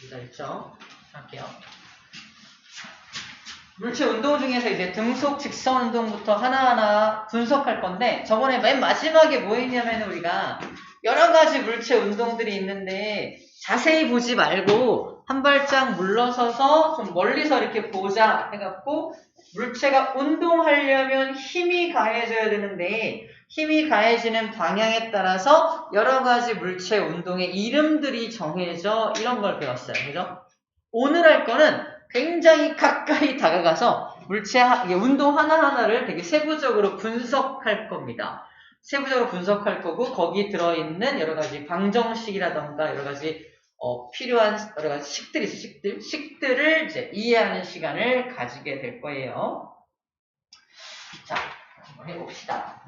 기다렸죠? 할게요. 물체 운동 중에서 이제 등속 직선 운동부터 하나하나 분석할 건데, 저번에 맨 마지막에 뭐 했냐면 우리가 여러 가지 물체 운동들이 있는데 자세히 보지 말고 한 발짝 물러서서 좀 멀리서 이렇게 보자 해갖고, 물체가 운동하려면 힘이 가해져야 되는데 힘이 가해지는 방향에 따라서 여러 가지 물체 운동의 이름들이 정해져, 이런 걸 배웠어요. 그죠? 오늘 할 거는 굉장히 가까이 다가가서 물체 운동 하나하나를 되게 세부적으로 분석할 겁니다. 세부적으로 분석할 거고, 거기 들어있는 여러 가지 방정식이라던가 여러 가지 필요한 여러 가지 식들을 이제 이해하는 시간을 가지게 될 거예요. 자, 한번 해봅시다.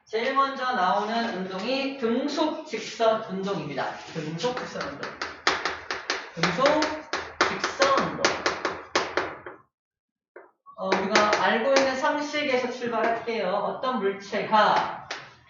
제일 먼저 나오는 운동이 등속 직선 운동입니다. 등속 직선 운동. 등속 직선 운동. 우리가 알고 있는 상식에서 출발할게요. 어떤 물체가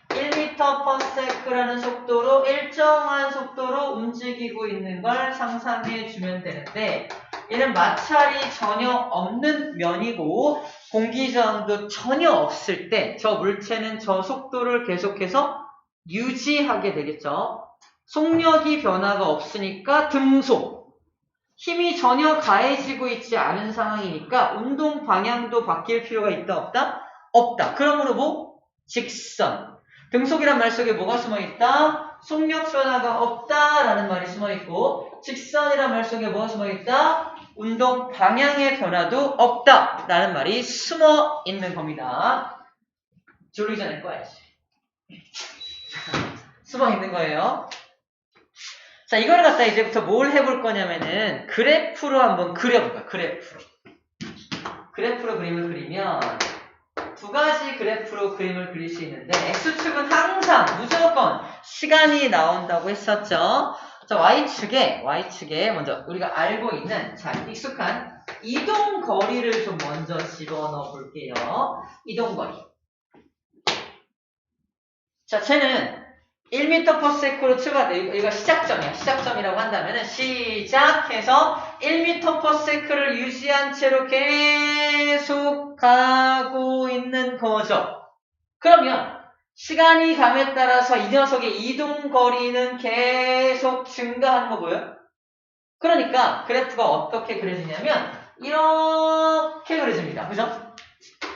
1m/s라는 속도로 일정한 속도로 움직이고 있는 걸 상상해 주면 되는데, 얘는 마찰이 전혀 없는 면이고 공기저항도 전혀 없을 때 저 물체는 저 속도를 계속해서 유지하게 되겠죠. 속력이 변화가 없으니까 등속. 힘이 전혀 가해지고 있지 않은 상황이니까 운동 방향도 바뀔 필요가 있다 없다? 없다. 그러므로 뭐? 직선. 등속이란 말 속에 뭐가 숨어있다? 속력 변화가 없다라는 말이 숨어있고, 직선이란 말 속에 뭐가 숨어있다? 운동 방향의 변화도 없다라는 말이 숨어있는 겁니다. 졸기 전에 꺼야지. 숨어있는 거예요. 자, 이걸 갖다 이제부터 뭘 해볼 거냐면은 그래프로 한번 그려볼까요? 그래프로 그림을 그리면 두 가지 그래프로 그림을 그릴 수 있는데, X축은 항상 무조건 시간이 나온다고 했었죠. 자, Y축에 먼저 우리가 알고 있는, 자, 익숙한 이동 거리를 좀 먼저 집어넣어 볼게요. 이동 거리. 자, 쟤는 1m/s로 출발돼. 이거 시작점이야. 시작점이라고 한다면은 시작해서 1m/s를 유지한 채로 계속 가고 있는 거죠. 그러면 시간이 감에 따라서 이 녀석의 이동 거리는 계속 증가하는 거 보여요? 그러니까 그래프가 어떻게 그려지냐면 이렇게 그려집니다. 그죠?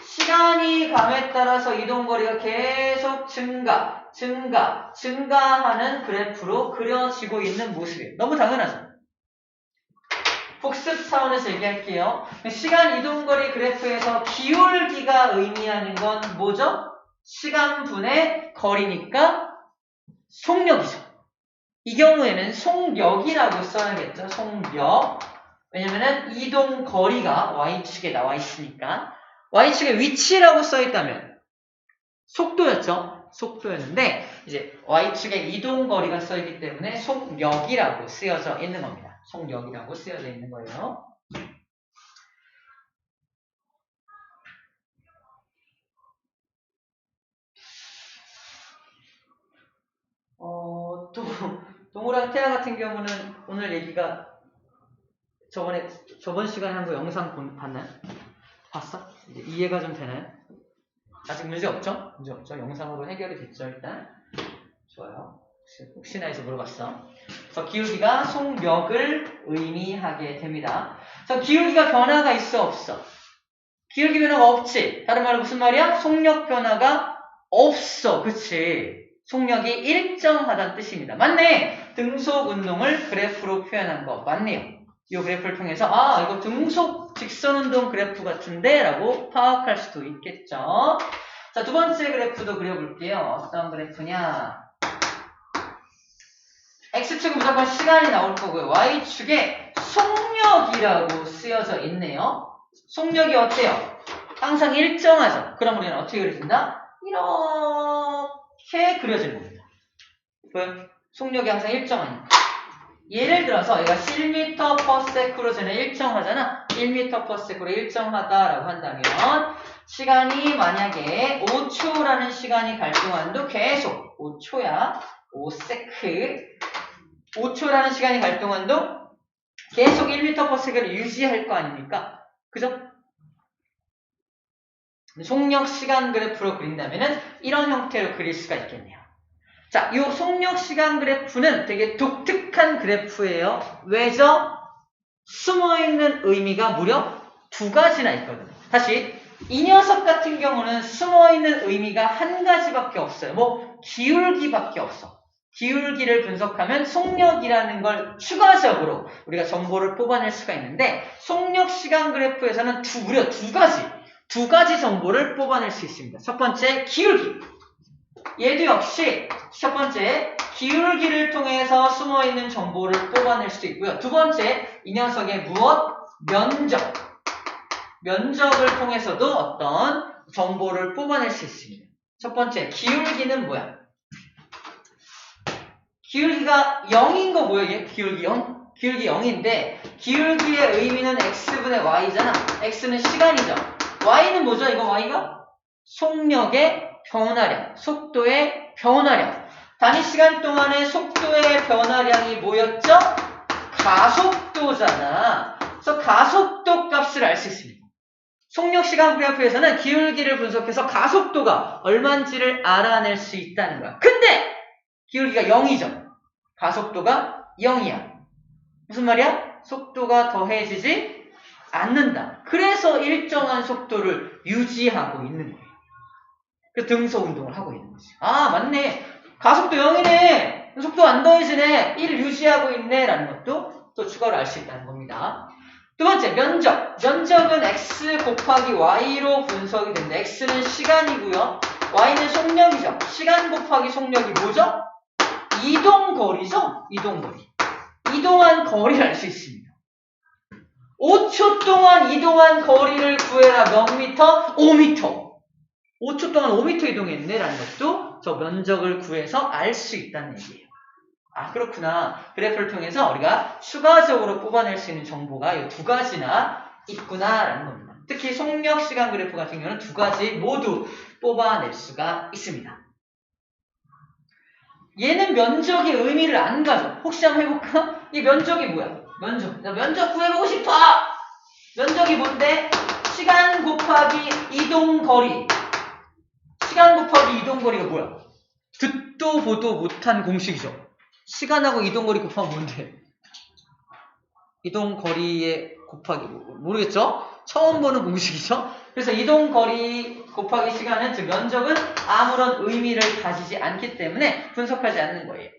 시간이 감에 따라서 이동 거리가 계속 증가하는 그래프로 그려지고 있는 모습이에요. 너무 당연하죠? 복습 차원에서 얘기할게요. 시간 이동 거리 그래프에서 기울기가 의미하는 건 뭐죠? 시간분의 거리니까 속력이죠. 이 경우에는 속력이라고 써야겠죠. 속력. 왜냐면은 이동 거리가 Y축에 나와 있으니까. Y축에 위치라고 써있다면 속도였죠. 속도였는데 이제 Y축에 이동 거리가 써있기 때문에 속력이라고 쓰여져 있는 겁니다. 속력이라고 쓰여져 있는 거예요. 또 동우랑 태아 같은 경우는 오늘 얘기가 저번 시간에 한 거 영상 봤나요? 봤어? 이제 이해가 좀 되나요? 아직 문제 없죠? 문제 없죠? 영상으로 해결이 됐죠, 일단. 좋아요. 혹시나 해서 물어봤어. 그래서 기울기가 속력을 의미하게 됩니다. 그래서 기울기가 변화가 있어, 없어? 기울기 변화가 없지. 다른 말로 무슨 말이야? 속력 변화가 없어. 그치? 속력이 일정하다는 뜻입니다. 맞네! 등속 운동을 그래프로 표현한 거 맞네요. 이 그래프를 통해서 이거 등속 직선 운동 그래프 같은데? 라고 파악할 수도 있겠죠. 자, 두 번째 그래프도 그려볼게요. 어떤 그래프냐? X축은 무조건 시간이 나올 거고요. Y축에 속력이라고 쓰여져 있네요. 속력이 어때요? 항상 일정하죠. 그럼 우리는 어떻게 그려진다? 이렇게 그려지는 겁니다. 보여요? 속력이 항상 일정하니까. 예를 들어서 얘가 1m/s로 쟤는 일정하잖아. 1m/s로 일정하다라고 한다면 시간이 만약에 5초라는 시간이 갈 동안도 계속 5초야. 5세크 5초라는 시간이 갈 동안도 계속 1m/s를 유지할 거 아닙니까? 그죠? 속력 시간 그래프로 그린다면은 이런 형태로 그릴 수가 있겠네요. 자, 이 속력 시간 그래프는 되게 독특한 그래프예요. 왜죠? 숨어있는 의미가 무려 두 가지나 있거든요. 다시 이 녀석 같은 경우는 숨어있는 의미가 한 가지밖에 없어요. 뭐 기울기밖에 없어. 기울기를 분석하면 속력이라는 걸 추가적으로 우리가 정보를 뽑아낼 수가 있는데 속력 시간 그래프에서는 무려 두 가지 정보를 뽑아낼 수 있습니다. 첫 번째 기울기. 얘도 역시 첫 번째 기울기를 통해서 숨어있는 정보를 뽑아낼 수 있고요. 두 번째 이 녀석의 무엇? 면적을 통해서도 어떤 정보를 뽑아낼 수 있습니다. 첫 번째 기울기는 뭐야? 기울기가 0인 거 뭐야 이게? 기울기 0? 기울기 0인데 기울기의 의미는 x분의 y잖아. x는 시간이죠. y는 뭐죠? 이거 y가? 속력의 변화량, 속도의 변화량. 단위 시간 동안의 속도의 변화량이 뭐였죠? 가속도잖아. 그래서 가속도 값을 알 수 있습니다. 속력 시간 그래프에서는 기울기를 분석해서 가속도가 얼마인지를 알아낼 수 있다는 거야. 근데 기울기가 0이죠. 가속도가 0이야. 무슨 말이야? 속도가 더해지지 않는다. 그래서 일정한 속도를 유지하고 있는 거예요. 그 등속 운동을 하고 있는 거지. 아, 맞네. 가속도 0이네. 속도 안 더해지네. 1 유지하고 있네. 라는 것도 또 추가로 알 수 있다는 겁니다. 두 번째, 면적. 면적은 x 곱하기 y로 분석이 됩니다. x는 시간이고요. y는 속력이죠. 시간 곱하기 속력이 뭐죠? 이동거리죠? 이동거리. 이동한 거리를 알 수 있습니다. 5초 동안 이동한 거리를 구해라. 몇 미터? 5미터. 5초 동안 5m 이동했네 라는 것도 저 면적을 구해서 알 수 있다는 얘기예요. 아, 그렇구나. 그래프를 통해서 우리가 추가적으로 뽑아낼 수 있는 정보가 이 두 가지나 있구나 라는 겁니다. 특히 속력 시간 그래프 같은 경우는 두 가지 모두 뽑아낼 수가 있습니다. 얘는 면적의 의미를 안 가져. 혹시 한번 해볼까? 이 면적이 뭐야? 면적. 나 면적 구해보고 싶어! 면적이 뭔데? 시간 곱하기 이동거리. 시간 곱하기 이동거리가 뭐야? 듣도 보도 못한 공식이죠. 시간하고 이동거리 곱하면 뭔데? 이동거리에 곱하기 모르겠죠? 처음 보는 공식이죠? 그래서 이동거리 곱하기 시간은 즉 면적은 아무런 의미를 가지지 않기 때문에 분석하지 않는 거예요.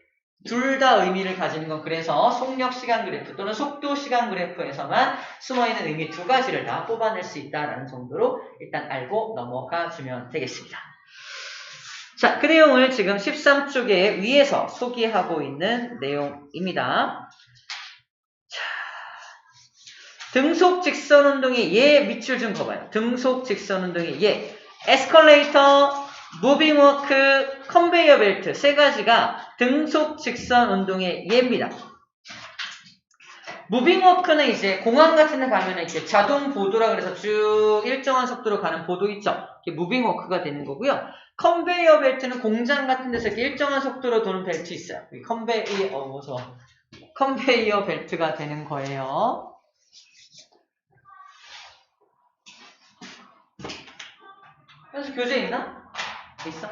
둘 다 의미를 가지는 건 그래서 속력 시간 그래프 또는 속도 시간 그래프에서만 숨어있는 의미 두 가지를 다 뽑아낼 수 있다는 정도로 일단 알고 넘어가 주면 되겠습니다. 자, 그 내용을 지금 13쪽에 위에서 소개하고 있는 내용입니다. 자, 등속 직선 운동의 예 밑줄 좀 봐봐요. 등속 직선 운동의 예. 에스컬레이터, 무빙 워크, 컨베이어 벨트 세 가지가 등속 직선 운동의 예입니다. 무빙 워크는 이제 공항 같은 데 가면 이렇게 자동 보도라 그래서 쭉 일정한 속도로 가는 보도 있죠. 이게 무빙 워크가 되는 거고요. 컨베이어 벨트는 공장 같은 데서 이렇게 일정한 속도로 도는 벨트 있어요. 컨베이어 벨트가 되는 거예요. 그래서 교재 있나? 있어?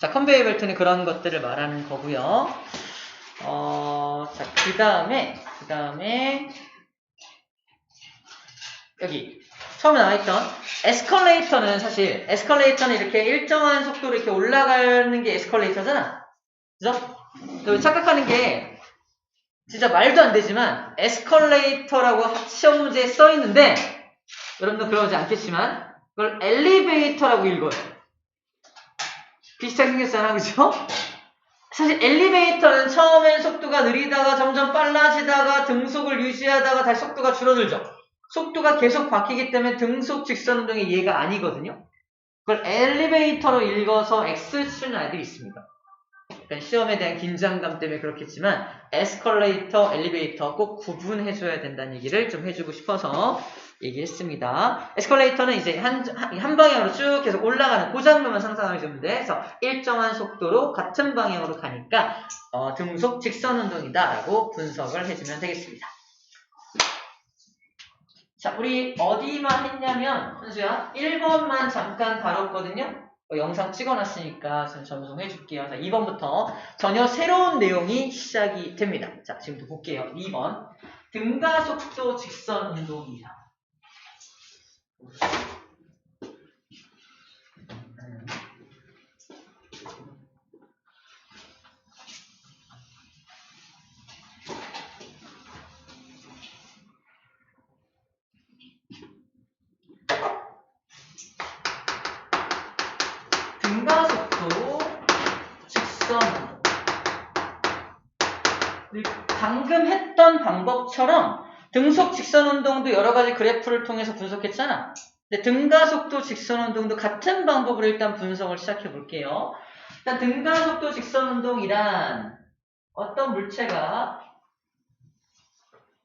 자, 컨베이어 벨트는 그런 것들을 말하는 거고요. 자, 그 다음에 여기 처음에 나와있던 에스컬레이터는 사실 에스컬레이터는 이렇게 일정한 속도로 이렇게 올라가는 게 에스컬레이터잖아. 그죠? 착각하는 게 진짜 말도 안 되지만 에스컬레이터라고 시험 문제에 써 있는데 여러분도 그러지 않겠지만 그걸 엘리베이터라고 읽어요. 비슷하게 생겼잖아, 그죠? 사실 엘리베이터는 처음엔 속도가 느리다가 점점 빨라지다가 등속을 유지하다가 다시 속도가 줄어들죠. 속도가 계속 바뀌기 때문에 등속 직선 운동의 예가 아니거든요. 그걸 엘리베이터로 읽어서 X 치는 아이들이 있습니다. 약간 시험에 대한 긴장감 때문에 그렇겠지만 에스컬레이터, 엘리베이터 꼭 구분해줘야 된다는 얘기를 좀 해주고 싶어서 얘기했습니다. 에스컬레이터는 이제 한 방향으로 쭉 계속 올라가는 그 장면만 상상하시면 돼. 그래서 일정한 속도로 같은 방향으로 가니까 등속 직선 운동이다라고 분석을 해주면 되겠습니다. 자, 우리 어디만 했냐면 현수야 1번만 잠깐 다뤘거든요. 영상 찍어놨으니까 전송해 줄게요. 자, 2번부터 전혀 새로운 내용이 시작이 됩니다. 자, 지금부터 볼게요. 2번 등가속도 직선 운동입니다. 등가속도 직선 운동. 방금 했던 방법처럼 등속 직선 운동도 여러 가지 그래프를 통해서 분석했잖아. 근데 등가속도 직선 운동도 같은 방법으로 일단 분석을 시작해 볼게요. 일단 등가속도 직선 운동이란 어떤 물체가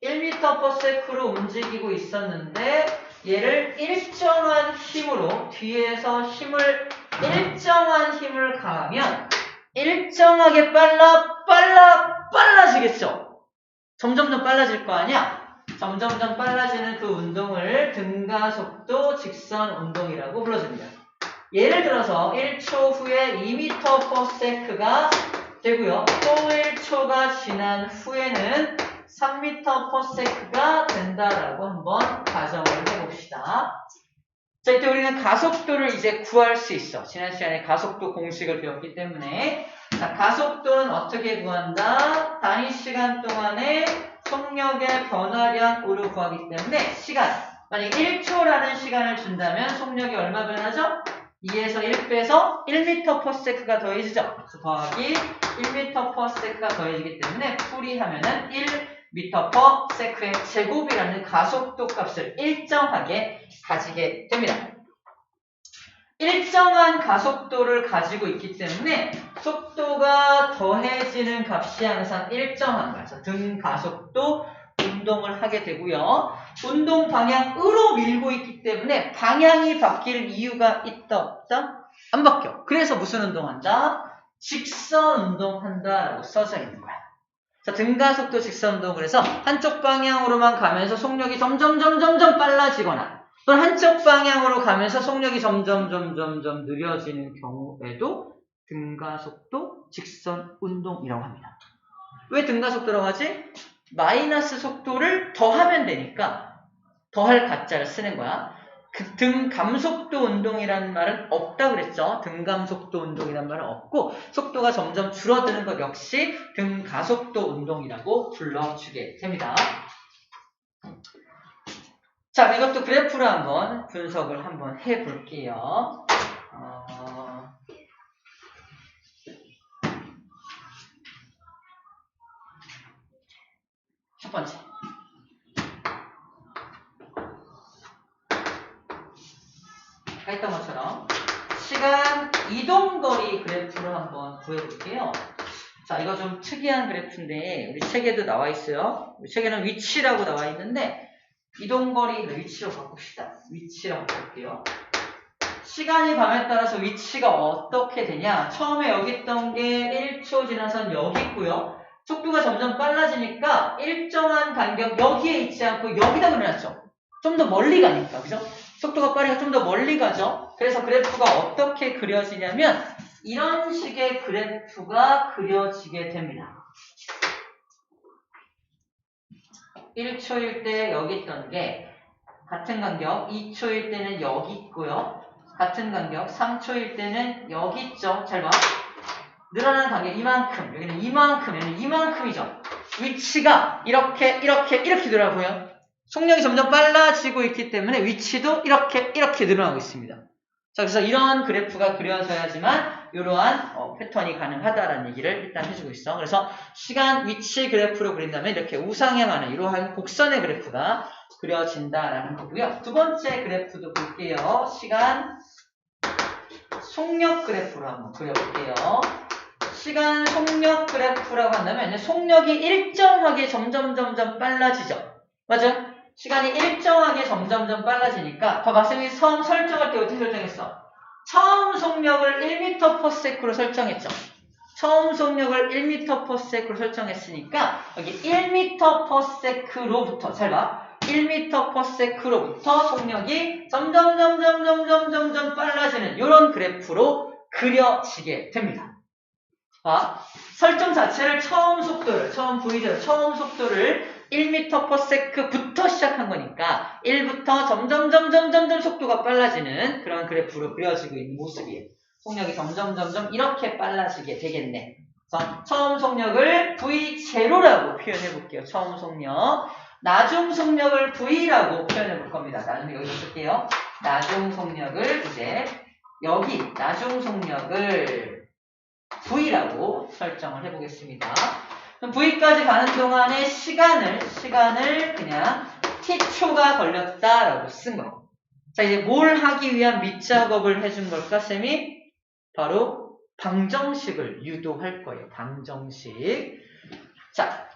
1m/s로 움직이고 있었는데 얘를 일정한 힘으로 뒤에서 일정한 힘을 가하면 일정하게 빨라지겠죠. 점점점 빨라질 거 아니야? 점점점 빨라지는 그 운동을 등가속도 직선 운동이라고 불러줍니다. 예를 들어서 1초 후에 2m/s가 되고요. 또 1초가 지난 후에는 3m/s가 된다라고 한번 가정을 해봅시다. 자, 이때 우리는 가속도를 이제 구할 수 있어. 지난 시간에 가속도 공식을 배웠기 때문에. 자, 가속도는 어떻게 구한다? 단위 시간 동안의 속력의 변화량으로 구하기 때문에 시간. 만약 1초라는 시간을 준다면 속력이 얼마 변하죠? 2에서 1 빼서 1m/s가 더해지죠. 그래서 더하기 1m/s가 더해지기 때문에 풀이하면은 1m/s의 제곱이라는 가속도 값을 일정하게 가지게 됩니다. 일정한 가속도를 가지고 있기 때문에 속도가 더해지는 값이 항상 일정한 거예요. 그래서 등가속도 운동을 하게 되고요. 운동 방향으로 밀고 있기 때문에 방향이 바뀔 이유가 있다 없다? 안 바뀌어. 그래서 무슨 운동한다? 직선 운동한다라고 써져 있는 거야. 자, 등가속도 직선 운동을 해서 한쪽 방향으로만 가면서 속력이 점점 빨라지거나 또는 한쪽 방향으로 가면서 속력이 점점 느려지는 경우에도 등가속도 직선 운동이라고 합니다. 왜 등가속도라고 하지? 마이너스 속도를 더하면 되니까 더할 가짜를 쓰는 거야. 그 등감속도 운동이라는 말은 없다 그랬죠. 등감속도 운동이라는 말은 없고 속도가 점점 줄어드는 것 역시 등가속도 운동이라고 불러주게 됩니다. 자, 이것도 그래프로 한번 분석을 한번 해볼게요. 첫 번째. 아까 했던 것처럼 시간 이동거리 그래프를 한번 구해볼게요. 자, 이거 좀 특이한 그래프인데 우리 책에도 나와 있어요. 우리 책에는 위치라고 나와 있는데 이동거리 위치로 바꿉시다. 위치라고 볼게요. 시간이 감에 따라서 위치가 어떻게 되냐? 처음에 여기 있던 게 1초 지나선 여기 있고요. 속도가 점점 빨라지니까 일정한 간격 여기에 있지 않고 여기다 그려놨죠. 좀 더 멀리 가니까, 그죠? 속도가 빠르니까 좀 더 멀리 가죠. 그래서 그래프가 어떻게 그려지냐면 이런 식의 그래프가 그려지게 됩니다. 1초일 때 여기 있던 게 같은 간격 2초일 때는 여기 있고요. 같은 간격 3초일 때는 여기 있죠. 잘 봐. 늘어나는 간격 이만큼, 여기는 이만큼, 여기는 이만큼이죠. 위치가 이렇게 늘어나고요. 속력이 점점 빨라지고 있기 때문에 위치도 이렇게 늘어나고 있습니다. 자, 그래서 이런 그래프가 그려져야지만 이러한 패턴이 가능하다라는 얘기를 일단 해주고 있어. 그래서 시간 위치 그래프로 그린다면 이렇게 우상향하는 이러한 곡선의 그래프가 그려진다라는 거고요. 두 번째 그래프도 볼게요. 시간 속력 그래프로 한번 그려볼게요. 시간 속력 그래프라고 한다면 속력이 일정하게 점점 빨라지죠. 맞아? 시간이 일정하게 점점점 빨라지니까 봐봐, 쌤이 처음 설정할 때 어떻게 설정했어? 처음 속력을 1m/s로 설정했죠. 처음 속력을 1m/s로 설정했으니까 여기 1m/s로부터 잘 봐. 1m/s로부터 속력이 점점 빨라지는 이런 그래프로 그려지게 됩니다. 자, 설정 자체를 처음 속도를, 처음 V제로, 처음 속도를 1m/s부터 시작한 거니까 1부터 점점 속도가 빨라지는 그런 그래프로 그려지고 있는 모습이에요. 속력이 점점 이렇게 빨라지게 되겠네. 그래서 처음 속력을 V0라고 표현해 볼게요. 처음 속력. 나중 속력을 V라고 표현해 볼 겁니다. 나중에 여기 쓸게요. 나중 속력을 이제 여기 나중 속력을 V라고 설정을 해보겠습니다. 그럼 V까지 가는 동안의 시간을 그냥 T초가 걸렸다라고 쓴 거예요. 자, 이제 뭘 하기 위한 밑작업을 해준 걸까, 쌤이? 바로 방정식을 유도할 거예요. 방정식. 자,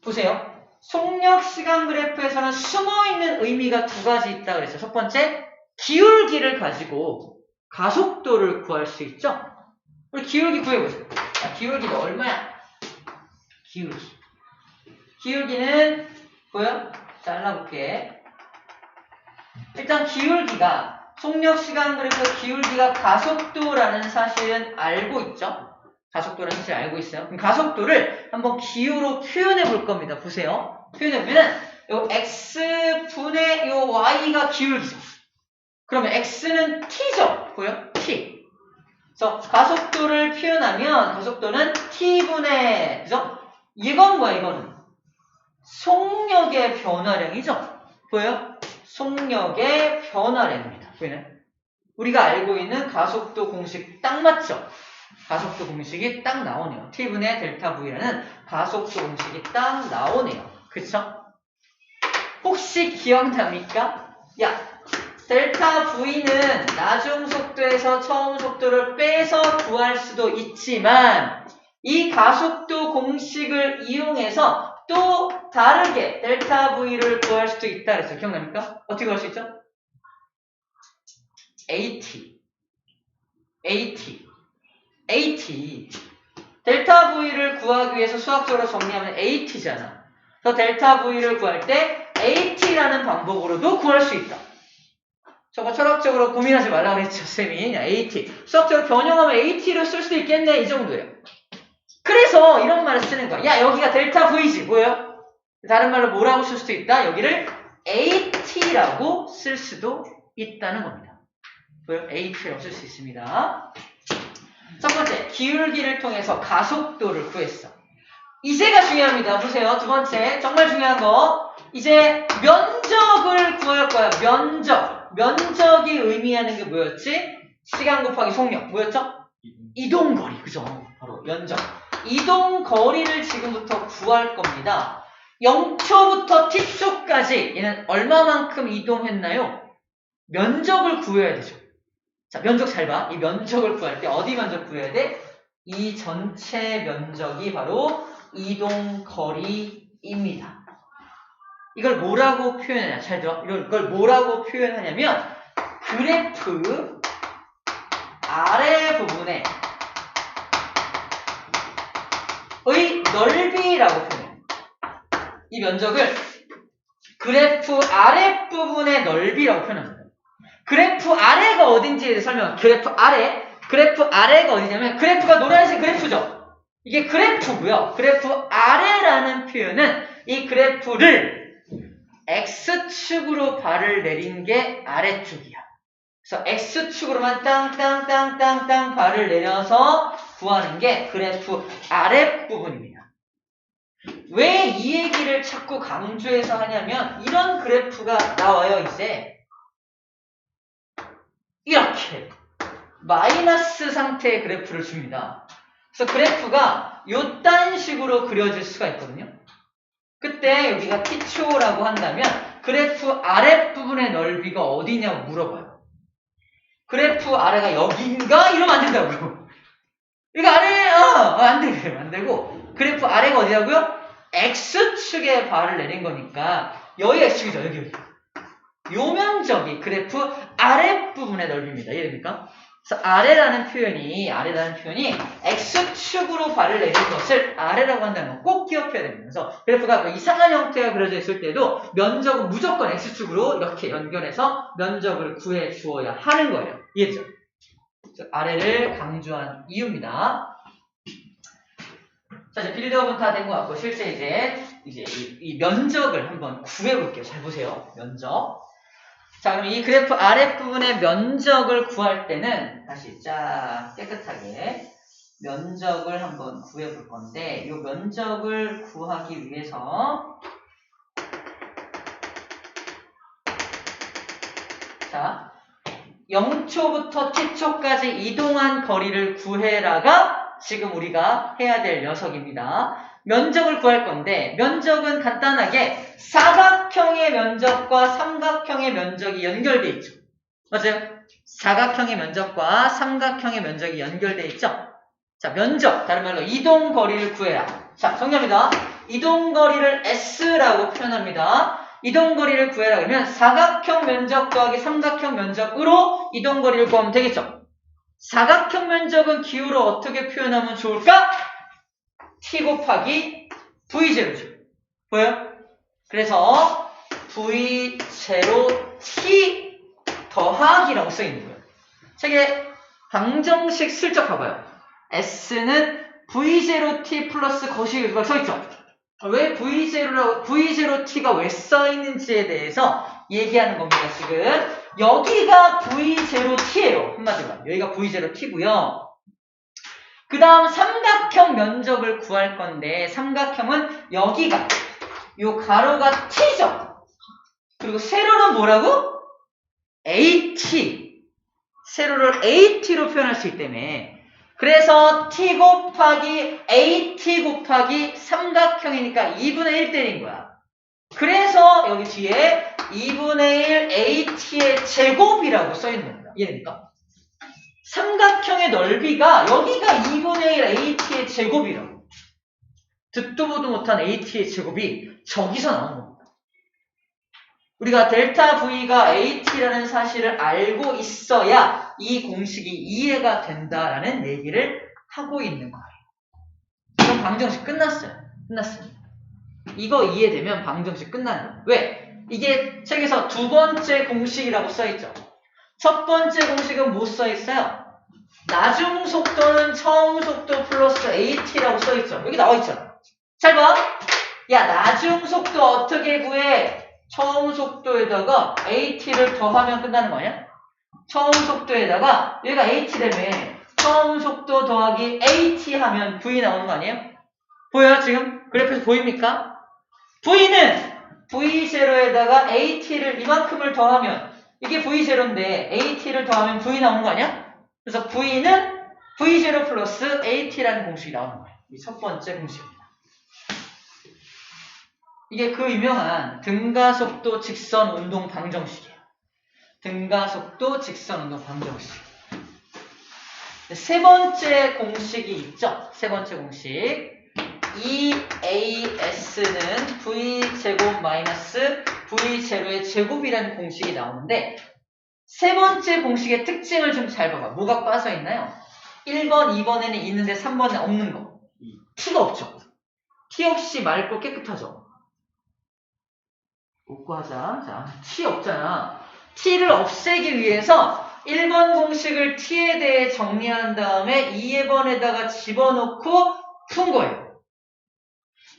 보세요. 속력 시간 그래프에서는 숨어있는 의미가 두 가지 있다 그랬어요. 첫 번째, 기울기를 가지고 가속도를 구할 수 있죠? 우리 기울기 구해보세요. 자, 기울기는 얼마야? 기울기는 보여? 잘라볼게. 일단 기울기가 속력 시간 그래프 기울기가 가속도라는 사실은 알고 있죠? 가속도라는 사실 알고 있어요. 그럼 가속도를 한번 기호로 표현해 볼 겁니다. 보세요. 표현해보면 요 x분의 요 y가 기울기죠. 그러면 x는 t죠. 보여? t. 그래서 가속도를 표현하면 가속도는 t분의, 그죠? 이건 뭐야, 이거는? 속력의 변화량이죠? 보여요? 속력의 변화량입니다. 보이나요? 우리가 알고 있는 가속도 공식 딱 맞죠? 가속도 공식이 딱 나오네요. t분의 델타 v라는 가속도 공식이 딱 나오네요. 그쵸? 혹시 기억납니까? 야, 델타 v는 나중 속도에서 처음 속도를 빼서 구할 수도 있지만 이 가속도 공식을 이용해서 또 다르게 델타 v를 구할 수도 있다 그랬어요. 기억납니까? 어떻게 구할 수 있죠? AT. 델타 v를 구하기 위해서 수학적으로 정리하면 AT잖아. 그래서 델타 v를 구할 때 AT라는 방법으로도 구할 수 있다. 저거 철학적으로 고민하지 말라고 그랬죠, 쌤이. AT. 수학적으로 변형하면 AT를 쓸 수도 있겠네, 이 정도예요. 그래서 이런 말을 쓰는 거야. 야, 여기가 델타 V지. 뭐예요? 다른 말로 뭐라고 쓸 수도 있다? 여기를 AT라고 쓸 수도 있다는 겁니다. 뭐예요? AT라고 쓸 수 있습니다. 첫 번째, 기울기를 통해서 가속도를 구했어. 이제가 중요합니다. 보세요. 두 번째, 정말 중요한 거. 이제 면적을 구할 거야. 면적이 의미하는 게 뭐였지? 시간 곱하기 속력. 뭐였죠? 이동거리. 그죠? 바로 면적. 이동거리를 지금부터 구할 겁니다. 0초부터 t초까지 얘는 얼마만큼 이동했나요? 면적을 구해야 되죠. 자, 면적 잘 봐. 이 면적을 구할 때 어디 면적 구해야 돼? 이 전체 면적이 바로 이동거리입니다. 이걸 뭐라고 표현하냐? 잘 들어. 이걸 뭐라고 표현하냐면 그래프 아래 부분에 의 넓이라고 표현해요. 이 면적을 그래프 아랫부분의 넓이라고 표현합니다. 그래프 아래가 어딘지 설명할게요. 그래프 아래가 어디냐면 그래프가 노란색 그래프죠. 이게 그래프고요. 그래프 아래라는 표현은 이 그래프를 X축으로 발을 내린 게 아래쪽이야. 그래서 X축으로만 땅땅땅땅땅 발을 내려서 구하는 게 그래프 아랫부분입니다. 왜 이 얘기를 자꾸 강조해서 하냐면 이런 그래프가 나와요. 이제 이렇게 마이너스 상태의 그래프를 줍니다. 그래서 그래프가 요딴 식으로 그려질 수가 있거든요. 그때 여기가 t초라고 한다면 그래프 아랫부분의 넓이가 어디냐고 물어봐요. 그래프 아래가 여기인가? 이러면 안 된다고요. 이거 아래, 안 되고. 그래프 아래가 어디냐고요? X축에 발을 내린 거니까 여기 X축이죠. 여기. 요 면적이 그래프 아랫부분의 넓이입니다. 이해됩니까? 그래서 아래라는 표현이 X축으로 발을 내린 것을 아래라고 한다는 거 꼭 기억해야 됩니다. 그래서 그래프가 뭐 이상한 형태가 그려져 있을 때도 면적은 무조건 X축으로 이렇게 연결해서 면적을 구해 주어야 하는 거예요. 이해죠? 아래를 강조한 이유입니다. 자, 이제 빌드업은 다 된 것 같고, 실제 이제 이 면적을 한번 구해볼게요. 잘 보세요. 면적. 자, 그럼 이 그래프 아랫부분의 면적을 구할 때는 다시 쫙 깨끗하게 면적을 한번 구해볼 건데, 이 면적을 구하기 위해서 자, 0초부터 t초까지 이동한 거리를 구해라가 지금 우리가 해야 될 녀석입니다. 면적을 구할 건데 면적은 간단하게 사각형의 면적과 삼각형의 면적이 연결돼 있죠. 맞아요? 사각형의 면적과 삼각형의 면적이 연결돼 있죠. 자, 면적, 다른 말로 이동 거리를 구해라. 자, 정리합니다. 이동 거리를 S라고 표현합니다. 이동 거리를 구해라 그러면 사각형 면적 더하기 삼각형 면적으로 이동 거리를 구하면 되겠죠. 사각형 면적은 기호로 어떻게 표현하면 좋을까? t 곱하기 v0죠. 보여요? 그래서 v0t 더하기라고 써있는 거예요. 책에 방정식 슬쩍 봐봐요. S는 v0t 플러스 거시기가 써있죠. 왜 v0t가 왜 써있는지에 대해서 얘기하는 겁니다. 지금 여기가 v0t예요. 한마디로 여기가 v0t고요. 그 다음 삼각형 면적을 구할 건데 삼각형은 여기가 요 가로가 t죠. 그리고 세로는 뭐라고? at. 세로를 at로 표현할 수 있기 때문에 그래서 t 곱하기 at 곱하기 삼각형이니까 2분의 1 때린 거야. 그래서 여기 뒤에 2분의 1 at의 제곱이라고 써있는 겁니다. 이해됩니까? 삼각형의 넓이가 여기가 2분의 1 at의 제곱이라고. 듣도 보도 못한 at의 제곱이 저기서 나온 겁니다. 우리가 델타 V가 at라는 사실을 알고 있어야 이 공식이 이해가 된다라는 얘기를 하고 있는 거예요. 그럼 방정식 끝났어요. 끝났습니다. 이거 이해되면 방정식 끝나는 거예요. 왜? 이게 책에서 두 번째 공식이라고 써있죠. 첫 번째 공식은 뭐 써있어요? 나중 속도는 처음 속도 플러스 at라고 써있죠. 여기 나와있죠. 잘 봐. 야, 나중 속도 어떻게 구해? 처음 속도에다가 at를 더하면 끝나는 거 아니야? 처음 속도에다가 여기가 at라며 처음 속도 더하기 at 하면 v 나오는 거 아니에요? 보여요 지금? 그래프에서 보입니까? v는 v0에다가 at를 이만큼을 더하면 이게 v0인데 at를 더하면 v 나오는 거 아니야? 그래서 v는 v0 플러스 at라는 공식이 나오는 거예요. 이 첫 번째 공식입니다. 이게 그 유명한 등가속도 직선 운동 방정식이에요. 등가속도 직선 운동 방정식. 세 번째 공식이 있죠. 세 번째 공식. EAS는 V제곱 마이너스 V0의 제곱이라는 공식이 나오는데 세 번째 공식의 특징을 좀 잘 봐봐. 뭐가 빠져 있나요? 1번, 2번에는 있는데 3번에 없는 거. T가 없죠. T 없이 맑고 깨끗하죠. 웃고 하자. 자, T 없잖아. T를 없애기 위해서 1번 공식을 T에 대해 정리한 다음에 2번에다가 집어넣고 푼 거예요.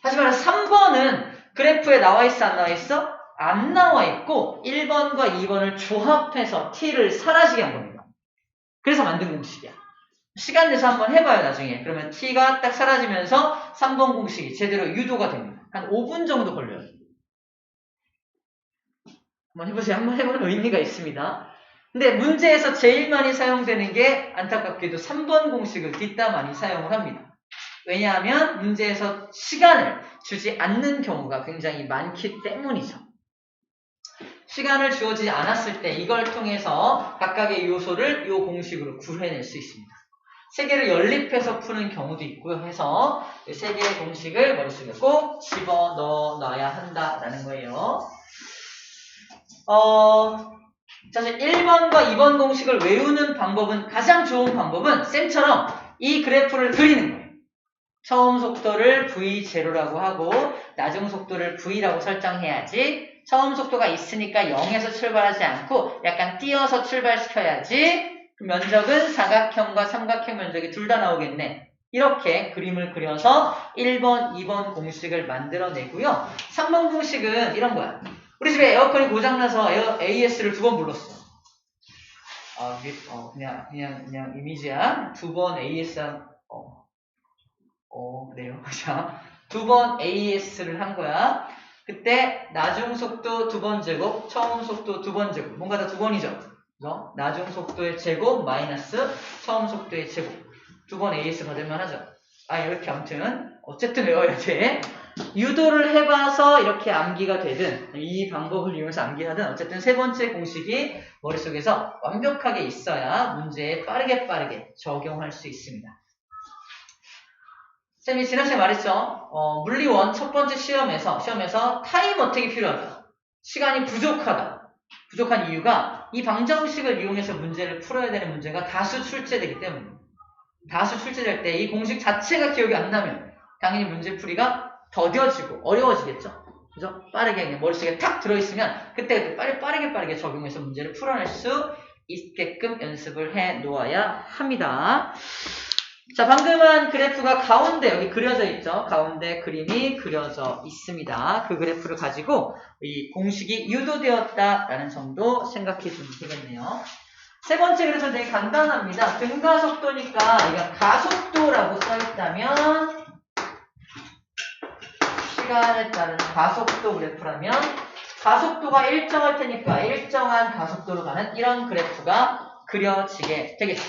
하지만 3번은 그래프에 나와 있어, 안 나와 있어? 안 나와 있고 1번과 2번을 조합해서 T를 사라지게 한 겁니다. 그래서 만든 공식이야. 시간 내서 한번 해봐요, 나중에. 그러면 T가 딱 사라지면서 3번 공식이 제대로 유도가 됩니다. 한 5분 정도 걸려요. 한번 해보세요. 한번 해보는 의미가 있습니다. 근데 문제에서 제일 많이 사용되는 게 안타깝게도 3번 공식을 뒷다 많이 사용을 합니다. 왜냐하면 문제에서 시간을 주지 않는 경우가 굉장히 많기 때문이죠. 시간을 주어지지 않았을 때 이걸 통해서 각각의 요소를 이 공식으로 구해낼 수 있습니다. 세 개를 연립해서 푸는 경우도 있고요. 해서 세 개의 공식을 머릿속에 꼭 집어넣어놔야 한다라는 거예요. 사실 1번과 2번 공식을 외우는 방법은 가장 좋은 방법은 쌤처럼 이 그래프를 그리는 거예요. 처음 속도를 V0라고 하고 나중 속도를 V라고 설정해야지. 처음 속도가 있으니까 0에서 출발하지 않고 약간 띄어서 출발시켜야지. 면적은 사각형과 삼각형 면적이 둘 다 나오겠네. 이렇게 그림을 그려서 1번, 2번 공식을 만들어내고요. 3번 공식은 이런 거야. 우리 집에 에어컨이 고장나서 AS를 2번 불렀어. 그냥 이미지야. 2번 AS 그래요. 자, 2번 AS를 한 거야. 그때 나중 속도 2번 제곱, 처음 속도 2번 제곱. 뭔가 다 2번이죠. 그죠? 나중 속도의 제곱 마이너스 처음 속도의 제곱. 2번 AS 받을만 하죠. 이렇게 아무튼 어쨌든 외워야 돼. 유도를 해봐서 이렇게 암기가 되든 이 방법을 이용해서 암기하든 어쨌든 세 번째 공식이 머릿속에서 완벽하게 있어야 문제에 빠르게 적용할 수 있습니다. 쌤이 지난 시간에 말했죠. 물리원 첫 번째 시험에서 타임 어택이 필요하다. 시간이 부족한 이유가 이 방정식을 이용해서 문제를 풀어야 되는 문제가 다수 출제되기 때문입니다. 다수 출제될 때 이 공식 자체가 기억이 안 나면 당연히 문제풀이가 더뎌지고 어려워지겠죠. 그죠? 빠르게 그냥 머릿속에 탁 들어있으면 그때 빠르게 적용해서 문제를 풀어낼 수 있게끔 연습을 해 놓아야 합니다. 자, 방금 한 그래프가 가운데 여기 그려져 있죠. 가운데 그림이 그려져 있습니다. 그 그래프를 가지고 이 공식이 유도되었다라는 점도 생각해 주면 되겠네요. 세 번째 그래프는 되게 간단합니다. 등가속도니까 이건 가속도라고 써있다면 시간에 따른 가속도 그래프라면 가속도가 일정할 테니까 일정한 가속도로 가는 이런 그래프가 그려지게 되겠죠.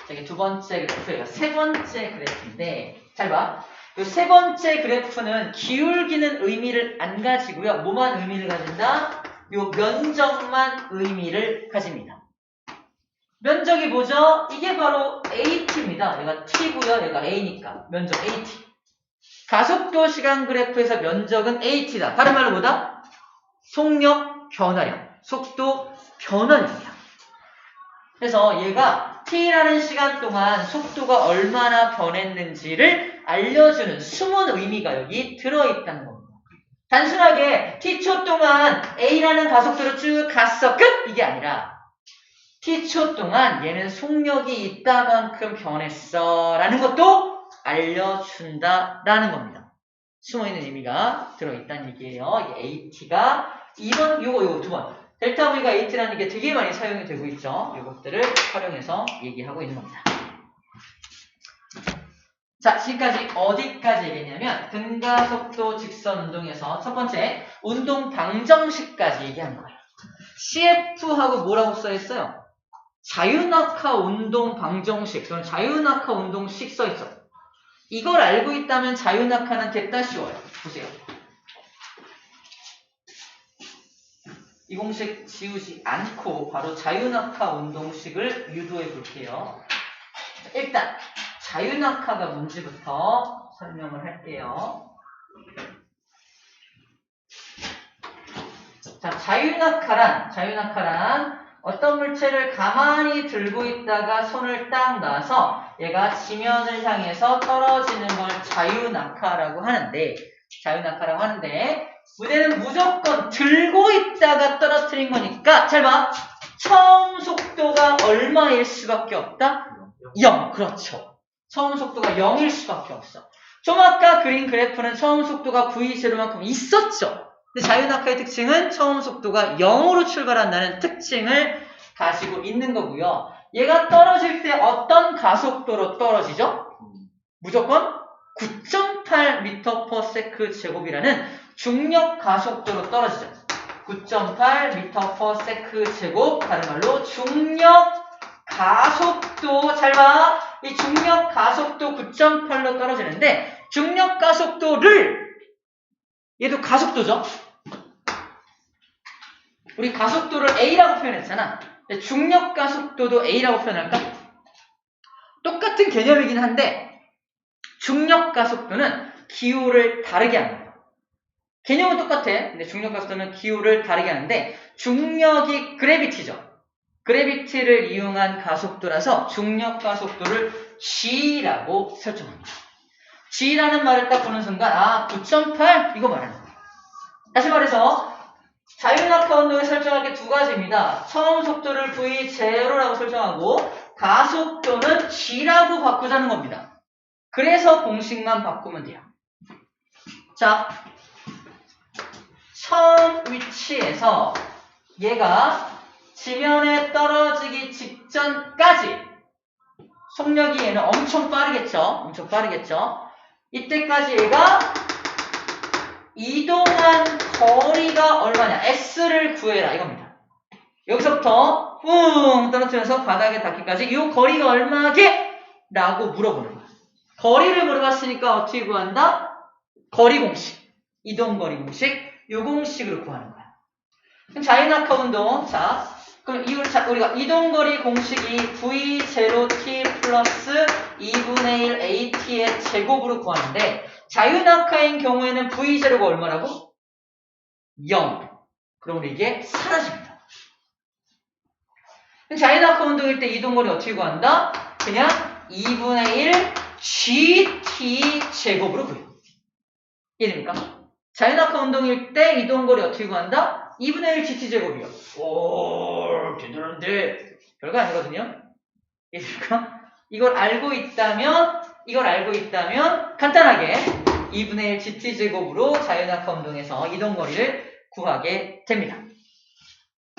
이게 두 번째 그래프예요. 세 번째 그래프인데 잘 봐. 이 세 번째 그래프는 기울기는 의미를 안 가지고요. 뭐만 의미를 가진다? 요 면적만 의미를 가집니다. 면적이 뭐죠? 이게 바로 AT입니다. 얘가 T고요. 얘가 A니까 면적 AT. 가속도 시간 그래프에서 면적은 AT다. 다른 말로 뭐다? 속력 변화량, 속도 변화량이야. 그래서 얘가 T라는 시간 동안 속도가 얼마나 변했는지를 알려주는 숨은 의미가 여기 들어있다는 겁니다. 단순하게 T초 동안 A라는 가속도로 쭉 갔어. 끝! 이게 아니라 T초 동안 얘는 속력이 이따만큼 변했어 라는 것도 알려준다라는 겁니다. 숨어있는 의미가 들어있다는 얘기예요. AT가 2번, 요거 두 번. 델타 V가 AT라는 게 되게 많이 사용이 되고 있죠. 이것들을 활용해서 얘기하고 있는 겁니다. 자, 지금까지 어디까지 얘기했냐면 등가속도 직선 운동에서 첫 번째 운동 방정식까지 얘기한 거예요. CF하고 뭐라고 써있어요? 자유낙하 운동 방정식, 그럼 자유낙하 운동식 써있어. 이걸 알고 있다면 자유낙하는 됐다 쉬워요. 보세요. 이 공식 지우지 않고 바로 자유낙하 운동식을 유도해 볼게요. 일단 자유낙하가 뭔지부터 설명을 할게요. 자, 자유낙하란 어떤 물체를 가만히 들고 있다가 손을 딱 놔서 얘가 지면을 향해서 떨어지는 걸 자유낙하라고 하는데 무대는 무조건 들고 있다가 떨어뜨린 거니까 잘 봐. 처음 속도가 얼마일 수밖에 없다? 0. 그렇죠. 처음 속도가 0일 수밖에 없어. 좀 아까 그린 그래프는 처음 속도가 V0만큼 있었죠. 근데 자유낙하의 특징은 처음 속도가 0으로 출발한다는 특징을 가지고 있는 거고요. 얘가 떨어질 때 어떤 가속도로 떨어지죠? 무조건 9.8m/s 제곱이라는 중력 가속도로 떨어지죠. 9.8m/s 제곱, 다른 말로 중력 가속도. 잘 봐. 이 중력 가속도 9.8로 떨어지는데 중력 가속도를 얘도 가속도죠. 우리 가속도를 A라고 표현했잖아. 중력 가속도도 A라고 표현할까? 똑같은 개념이긴 한데 중력 가속도는 기호를 다르게 합니다. 개념은 똑같아. 근데 중력과 속도는 기호를 다르게 하는데 중력이 그래비티죠. 그래비티를 이용한 가속도라서 중력과 속도를 G라고 설정합니다. G라는 말을 딱 보는 순간 9.8 이거 말하는 거예요. 다시 말해서 자유낙하 운동에 설정할 게 두 가지입니다. 처음 속도를 V0라고 설정하고 가속도는 G라고 바꾸자는 겁니다. 그래서 공식만 바꾸면 돼요. 자, 처음 위치에서 얘가 지면에 떨어지기 직전까지 속력이 얘는 엄청 빠르겠죠? 엄청 빠르겠죠? 이때까지 얘가 이동한 거리가 얼마냐? S를 구해라 이겁니다. 여기서부터 뿡 떨어뜨려서 바닥에 닿기까지 이 거리가 얼마게? 라고 물어보는 거야. 거리를 물어봤으니까 어떻게 구한다? 거리 공식. 이동거리 공식. 이 공식으로 구하는 거야. 그럼 자유낙하 운동. 자, 그럼 우리가 이동거리 공식이 V0t 플러스 2분의 1 AT의 제곱으로 구하는데 자유낙하인 경우에는 V0가 얼마라고? 0. 그럼 이게 사라집니다. 자유낙하 운동일 때 이동거리 어떻게 구한다? 그냥 2분의 1 GT 제곱으로 구해요. 이해됩니까? 자유낙하 운동일 때 이동거리 어떻게 구한다? 2분의 1 GT 제곱이요. 오, 대단한데 별거 아니거든요. 이해됩니까? 이걸 알고 있다면 간단하게 2분의 1 GT 제곱으로 자유낙하 운동에서 이동거리를 구하게 됩니다.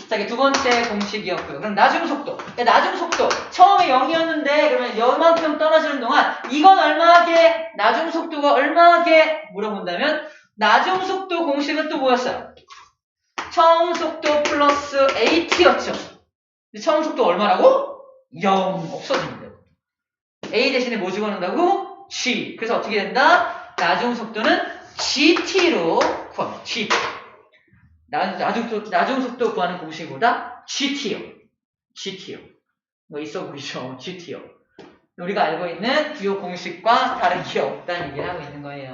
자, 이게 두 번째 공식이었고요. 그럼 나중속도. 나중속도. 처음에 0이었는데 그러면 요만큼 떨어지는 동안 이건 얼마게? 나중속도가 얼마게? 물어본다면 나중속도 공식은 또 뭐였어요? 처음속도 플러스 AT였죠. 처음 속도 얼마라고? 0 없어집니다. A 대신에 뭐 집어넣는다고? G. 그래서 어떻게 된다? 나중속도는 GT로 구합니다. GT. 나중속도 구하는 공식보다 GT요. GT요. 뭐 있어 보이죠? GT요. 우리가 알고 있는 이 공식과 다른 게 없다는 얘기를 하고 있는 거예요.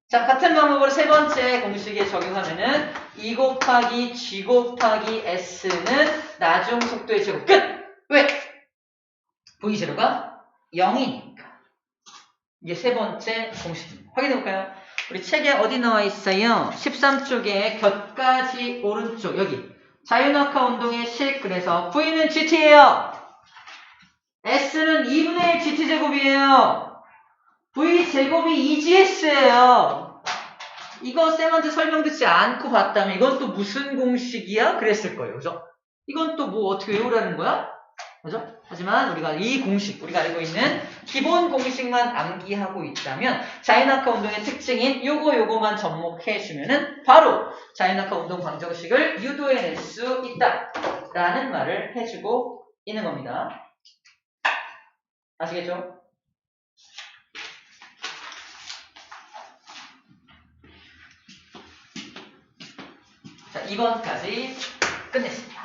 자, 같은 방법으로 세 번째 공식에 적용하면은 2 곱하기 G 곱하기 S는 나중속도의 제곱 끝! 왜? V0가 0이니까. 이게 세 번째 공식입니다. 확인해볼까요? 우리 책에 어디 나와 있어요? 13쪽에 곁가지 오른쪽 여기 자유낙하 운동의 식. 그래서 V는 GT예요. S는 2분의 1 GT제곱이에요. V제곱이 2GS예요. 이거 쌤한테 설명 듣지 않고 봤다면 이건 또 무슨 공식이야? 그랬을 거예요. 그죠? 이건 또 뭐 어떻게 외우라는 거야? 그죠? 하지만 우리가 이 공식, 우리가 알고 있는 기본 공식만 암기하고 있다면 자유낙하 운동의 특징인 요거만 접목해주면은 바로 자유낙하 운동 방정식을 유도해낼 수 있다 라는 말을 해주고 있는 겁니다. 아시겠죠? 자, 2번까지 끝냈습니다.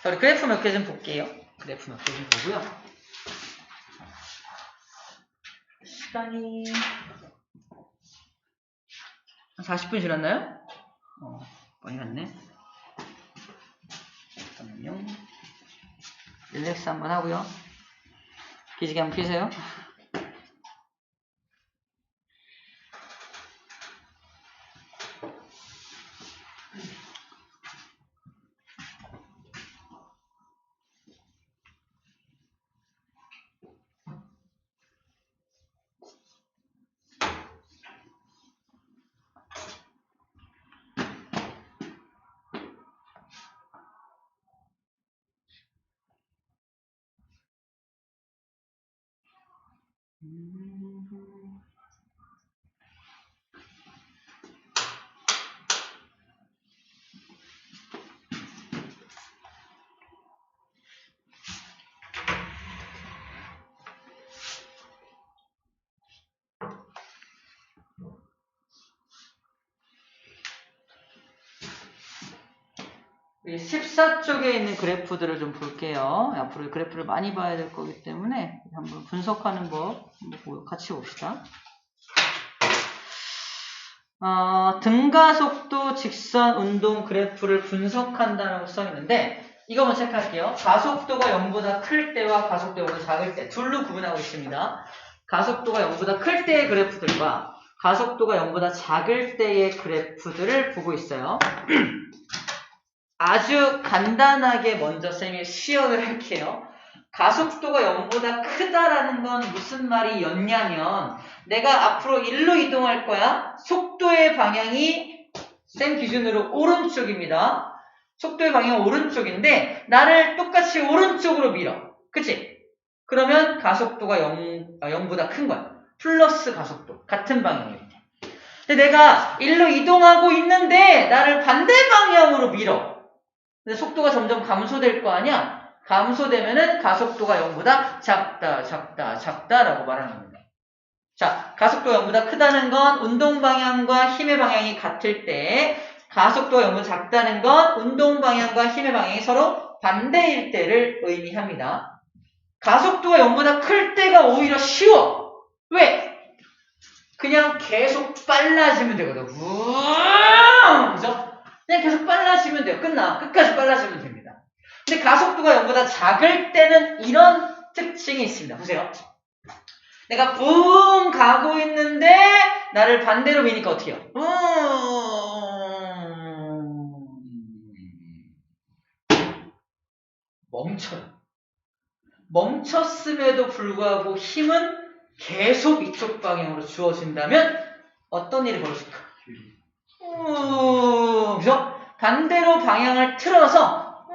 자, 우리 그래프 몇 개 좀 볼게요. 그래프 몇 개 좀 보고요. 시간이 40분 지났나요? 많이 갔네. 잠깐만요. 릴렉스 한번 하고요. 기지개 한번 펴세요. 14쪽에 있는 그래프들을 좀 볼게요. 앞으로 그래프를 많이 봐야 될 거기 때문에 한번 분석하는 법 한번 같이 봅시다. 등가속도 직선 운동 그래프를 분석한다라고 써있는데 이거 한번 체크할게요. 가속도가 0보다 클 때와 가속도가 0보다 작을 때 둘로 구분하고 있습니다. 가속도가 0보다 클 때의 그래프들과 가속도가 0보다 작을 때의 그래프들을 보고 있어요. 아주 간단하게 먼저 쌤이 시연을 할게요. 가속도가 0보다 크다라는 건 무슨 말이었냐면 내가 앞으로 1로 이동할 거야. 속도의 방향이 쌤 기준으로 오른쪽입니다. 속도의 방향은 오른쪽인데 나를 똑같이 오른쪽으로 밀어. 그치? 그러면 가속도가 0보다 큰 거야. 플러스 가속도. 같은 방향일 때. 근데 내가 1로 이동하고 있는데 나를 반대 방향으로 밀어. 근데 속도가 점점 감소될 거 아니야? 감소되면은 가속도가 0보다 작다라고 말하는 겁니다. 자, 가속도가 0보다 크다는 건 운동 방향과 힘의 방향이 같을 때, 가속도가 0보다 작다는 건 운동 방향과 힘의 방향이 서로 반대일 때를 의미합니다. 가속도가 0보다 클 때가 오히려 쉬워. 왜? 그냥 계속 빨라지면 되거든. 그죠? 그냥 계속 빨라지면 돼요. 끝까지 빨라지면 됩니다. 근데 가속도가 0보다 작을 때는 이런 특징이 있습니다. 보세요. 내가 붕 가고 있는데 나를 반대로 미니까 어떻게 해요? 멈춰요. 멈췄음에도 불구하고 힘은 계속 이쪽 방향으로 주어진다면 어떤 일이 벌어질까? 그죠? 반대로 방향을 틀어서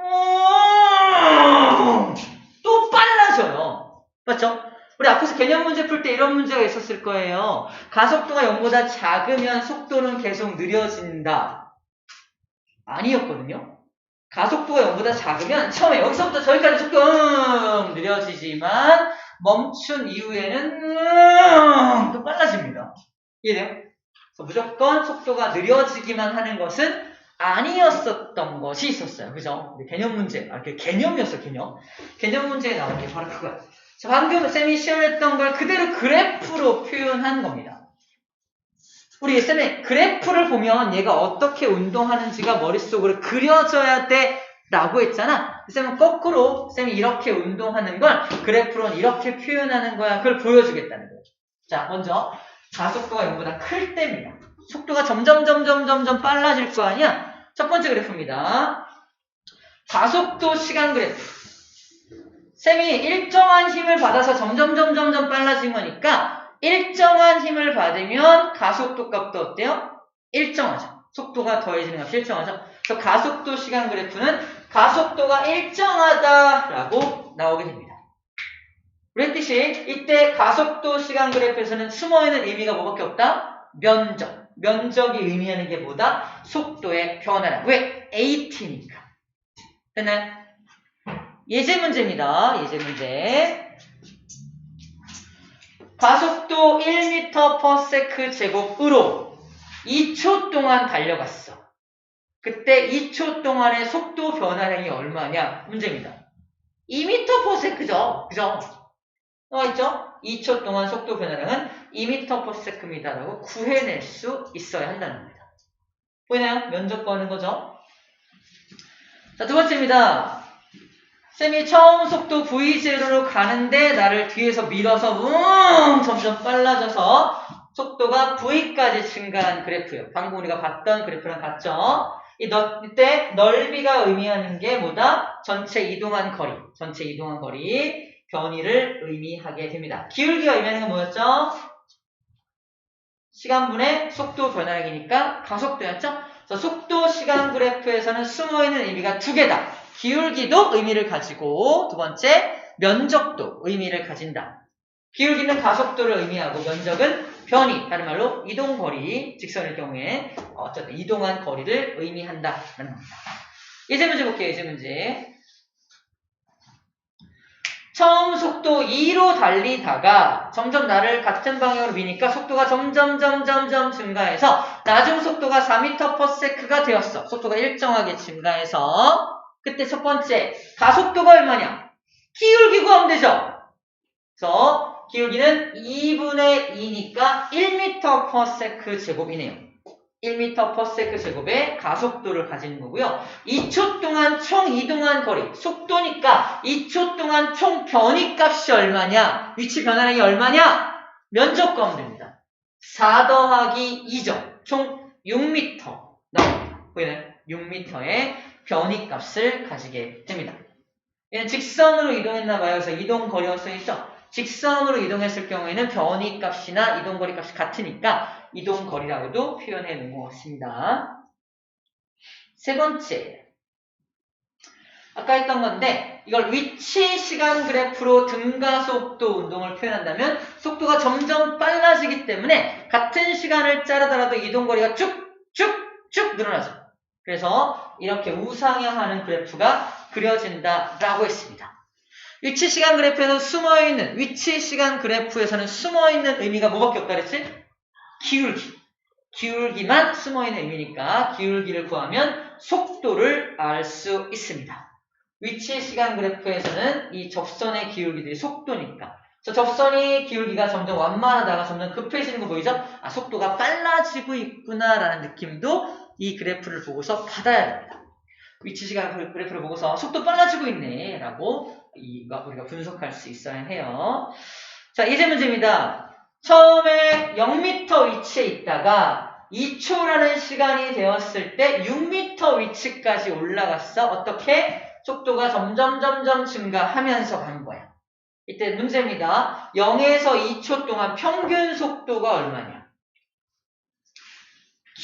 또 빨라져요. 맞죠? 우리 앞에서 개념 문제 풀 때 이런 문제가 있었을 거예요. 가속도가 0보다 작으면 속도는 계속 느려진다. 아니었거든요. 가속도가 0보다 작으면 처음에 여기서부터 저기까지 속도 느려지지만 멈춘 이후에는 또 빨라집니다. 이해돼요? 그래서 무조건 속도가 느려지기만 하는 것은 아니었었던 것이 있었어요. 그죠? 개념 문제. 개념이었어, 개념. 개념 문제에 나온 게 바로 그거야. 방금 쌤이 시연했던 걸 그대로 그래프로 표현한 겁니다. 우리 쌤의 그래프를 보면 얘가 어떻게 운동하는지가 머릿속으로 그려져야 돼 라고 했잖아. 쌤은 거꾸로 쌤이 이렇게 운동하는 걸 그래프로는 이렇게 표현하는 거야. 그걸 보여주겠다는 거예요. 자, 먼저 가속도가 0보다 클 때입니다. 속도가 점점 빨라질 거 아니야? 첫 번째 그래프입니다. 가속도 시간 그래프. 쌤이 일정한 힘을 받아서 점점 빨라진 거니까 일정한 힘을 받으면 가속도 값도 어때요? 일정하죠. 속도가 더해지는 값이 일정하죠. 그래서 가속도 시간 그래프는 가속도가 일정하다라고 나오게 됩니다. 그랬듯이 이때 가속도 시간 그래프에서는 숨어있는 의미가 뭐밖에 없다? 면적. 면적이 의미하는 게 뭐다? 속도의 변화라. 왜? AT니까. 됐나요? 예제 문제입니다. 예제 문제. 가속도 1m/s 제곱으로 2초 동안 달려갔어. 그때 2초 동안의 속도 변화량이 얼마냐? 문제입니다. 2m/s죠. 그죠? 있죠? 2초 동안 속도 변화량은 2m/s입니다라고 구해낼 수 있어야 한다는 겁니다. 보이나요? 면적 구하는 거죠. 자, 두 번째입니다. 쌤이 처음 속도 V0로 가는데 나를 뒤에서 밀어서 점점 빨라져서 속도가 V까지 증가한 그래프예요. 방금 우리가 봤던 그래프랑 같죠? 이때 넓이가 의미하는 게 뭐다? 전체 이동한 거리 변이를 의미하게 됩니다. 기울기가 의미하는 건 뭐였죠? 시간분의 속도 변화량이니까 가속도였죠? 그래서 속도 시간 그래프에서는 숨어있는 의미가 두 개다. 기울기도 의미를 가지고 두 번째 면적도 의미를 가진다. 기울기는 가속도를 의미하고 면적은 변이, 다른 말로 이동거리, 직선일 경우에 어쨌든 이동한 거리를 의미한다라는 겁니다. 예제 문제 볼게요. 예제 문제. 처음 속도 2로 달리다가 점점 나를 같은 방향으로 미니까 속도가 점점 증가해서 나중 속도가 4m/s가 되었어. 속도가 일정하게 증가해서 그때 첫 번째 가속도가 얼마냐? 기울기 구하면 되죠. 그래서 기울기는 2분의 2니까 1m/s 제곱이네요. 1m/s 제곱의 가속도를 가지는 거고요. 2초 동안 총 이동한 거리, 속도니까 2초 동안 총 변이값이 얼마냐? 위치 변화량이 얼마냐? 면적 구하면 됩니다. 4 더하기 2죠. 총 6m 나옵니다. 보이나요? 6m의 변이값을 가지게 됩니다. 얘는 직선으로 이동했나봐요. 그래서 이동거리가 써있죠. 직선으로 이동했을 경우에는 변이값이나 이동거리 값이 같으니까 이동거리라고도 표현해 놓은 것 같습니다. 세 번째, 아까 했던 건데 이걸 위치 시간 그래프로 등가속도 운동을 표현한다면 속도가 점점 빨라지기 때문에 같은 시간을 자르더라도 이동거리가 쭉쭉쭉 늘어나죠. 그래서 이렇게 우상향하는 그래프가 그려진다라고 했습니다. 위치 시간 그래프에서 숨어있는, 위치 시간 그래프에서는 숨어있는 의미가 뭐밖에 없다 그랬지? 기울기. 기울기만 숨어있는 의미니까 기울기를 구하면 속도를 알 수 있습니다. 위치 시간 그래프에서는 이 접선의 기울기들이 속도니까. 그래서 접선의 기울기가 점점 완만하다가 점점 급해지는 거 보이죠? 아, 속도가 빨라지고 있구나라는 느낌도 이 그래프를 보고서 받아야 됩니다. 위치 시간 그래프를 보고서 속도 빨라지고 있네 라고 우리가 분석할 수 있어야 해요. 자, 이제 문제입니다. 처음에 0m 위치에 있다가 2초라는 시간이 되었을 때 6m 위치까지 올라갔어. 어떻게? 속도가 점점 증가하면서 간 거야. 이때 문제입니다. 0에서 2초 동안 평균 속도가 얼마냐?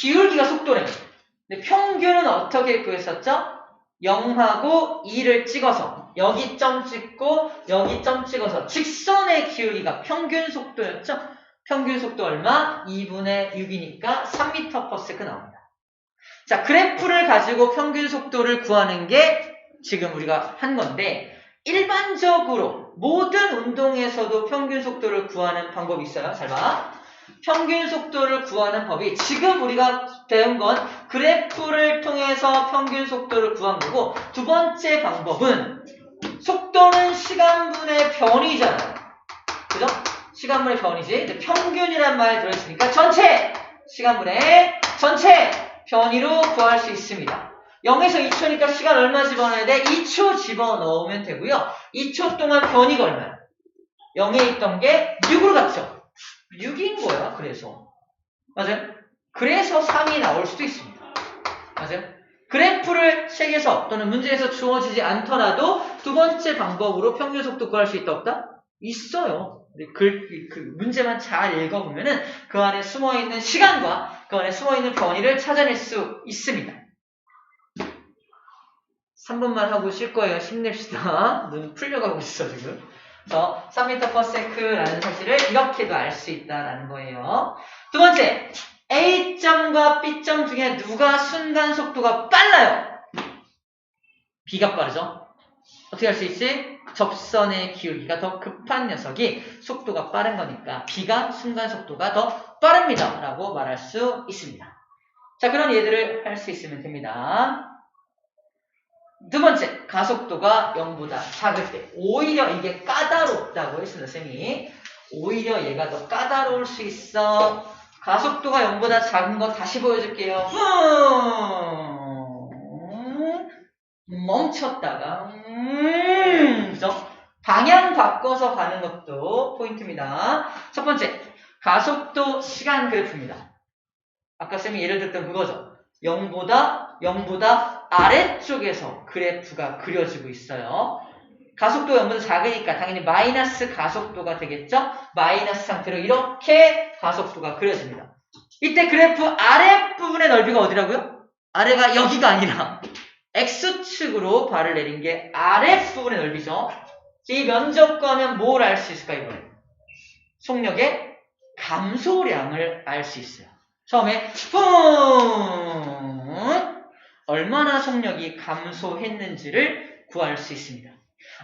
기울기가 속도래요. 근데 평균은 어떻게 구했었죠? 0하고 2를 찍어서 여기 점 찍고 여기 점 찍어서 직선의 기울기가 평균 속도였죠? 평균 속도 얼마? 2분의 6이니까 3m/s 나옵니다. 자, 그래프를 가지고 평균 속도를 구하는 게 지금 우리가 한 건데 일반적으로 모든 운동에서도 평균 속도를 구하는 방법이 있어요. 잘 봐. 평균 속도를 구하는 법이 지금 우리가 배운 건 그래프를 통해서 평균 속도를 구한 거고 두 번째 방법은 속도는 시간분의 변이잖아요. 그죠? 시간분의 변이지. 근데 평균이란 말이 들어있으니까 전체 시간분의 전체 변이로 구할 수 있습니다. 0에서 2초니까 시간 얼마 집어넣어야 돼? 2초 집어넣으면 되고요. 2초 동안 변이가 얼마야? 0에 있던 게 6으로 갔죠. 6인 거야. 그래서 맞아요? 그래서 3이 나올 수도 있습니다. 맞아요? 그래프를 책에서 또는 문제에서 주어지지 않더라도 두 번째 방법으로 평균 속도 구할 수 있다 없다? 있어요. 그 문제만 잘 읽어보면은 그 안에 숨어있는 시간과 그 안에 숨어있는 변이를 찾아낼 수 있습니다. 3분만 하고 쉴 거예요. 힘냅시다. 눈 풀려가고 있어 지금. 그래서 3m/s라는 사실을 이렇게도 알 수 있다라는 거예요. 두 번째, A점과 B점 중에 누가 순간 속도가 빨라요? B가 빠르죠? 어떻게 할 수 있지? 접선의 기울기가 더 급한 녀석이 속도가 빠른 거니까 B가 순간 속도가 더 빠릅니다 라고 말할 수 있습니다. 자, 그런 예들을 할 수 있으면 됩니다. 두 번째, 가속도가 0보다 작을 때 오히려 이게 까다롭다고 했습니다. 쌤이 오히려 얘가 더 까다로울 수 있어. 가속도가 0보다 작은 거 다시 보여줄게요. 멈췄다가 그죠? 방향 바꿔서 가는 것도 포인트입니다. 첫 번째, 가속도 시간 그래프입니다. 아까 쌤이 예를 들었던 그거죠. 0보다 아래쪽에서 그래프가 그려지고 있어요. 가속도가 0보다 작으니까 당연히 마이너스 가속도가 되겠죠? 마이너스 상태로 이렇게 가속도가 그려집니다. 이때 그래프 아랫부분의 넓이가 어디라고요? 아래가 여기가 아니라 X축으로 발을 내린 게 아랫부분의 넓이죠. 이 면적 구하면 뭘 알 수 있을까 이번에? 속력의 감소량을 알 수 있어요. 처음에 얼마나 속력이 감소했는지를 구할 수 있습니다.